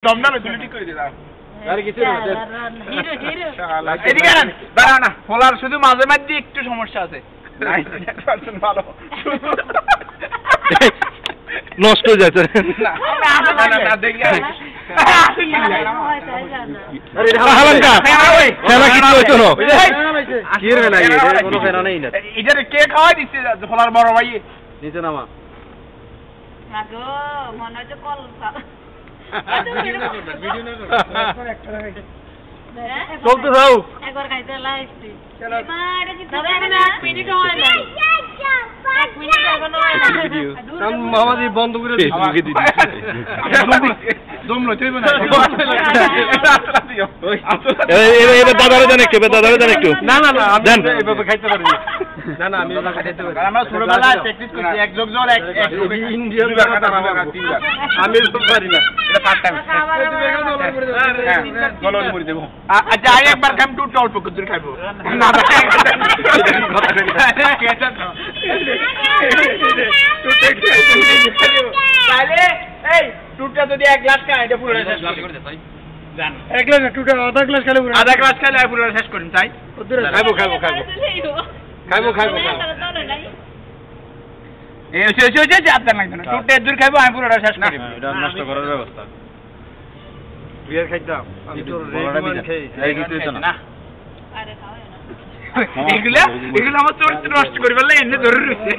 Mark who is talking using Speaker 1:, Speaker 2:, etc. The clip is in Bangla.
Speaker 1: দমদানো তুলি ঠিক করে দিলাম
Speaker 2: আরে কিছু না
Speaker 3: হিরো হিরো
Speaker 1: এদিকে আন দাঁড়াও না ফলার শুধু মাঝে মাঝে একটু সমস্যা আছে ভালো
Speaker 2: নষ্ট হয়ে যাচ্ছে
Speaker 1: না দেখি
Speaker 2: আরে হালাঙ্কা খেলা কিছু হইতো না কি রে না এটা কোনো ফেরা নেই না
Speaker 1: এটারে কে খাওয়াই দিচ্ছে ফলার বড় ভাই
Speaker 2: নিচে নামা
Speaker 3: লাগো মনে হচ্ছে কল
Speaker 2: চলতে যাও
Speaker 3: একবার খাইতে লাইছি মারে কি দাদা এখানে 1 মিনিট হয় না 1 মিনিট এখনো হয় না
Speaker 2: মামাজি বন্ধ করে দিছি
Speaker 1: দম লইতে না
Speaker 2: এবার দাদারে দেন একটু দাদারে দেন একটু
Speaker 1: না না না আমি
Speaker 2: দেন
Speaker 1: এভাবে খাইতে পারি না না না আমি এভাবে খাইতে পারি আমরা ছোটবেলায় প্র্যাকটিস করছি এক যোগ জল এক ইন্ডিয়ান আমি সব পারি না এটা পার্ট টাইম বলন মুড়ি দেব আচ্ছা আই একবার কাম টু টল পকত দূর খাইবো না তাহলে এই টুটা যদি এক গ্লাস খায় এটা পুরো শেষ করে দে তাই জান এক গ্লাস টুটা আধা গ্লাস খেলে পুরো আধা গ্লাস খেলে পুরো শেষ করিম তাই খাইবো এই যে আপনার লাগবে না টুটা দূর খাইবো আমি পুরোটা শেষ করিম
Speaker 2: এটা নষ্ট করার ব্যবস্থা তুই আর খাইতাম আমি তো রেগুলার খাই এই দিতে না
Speaker 3: আরে খাও না
Speaker 1: এগুলা আমার চরিত্র নষ্ট করে ফেললে এনে ধরে রয়েছে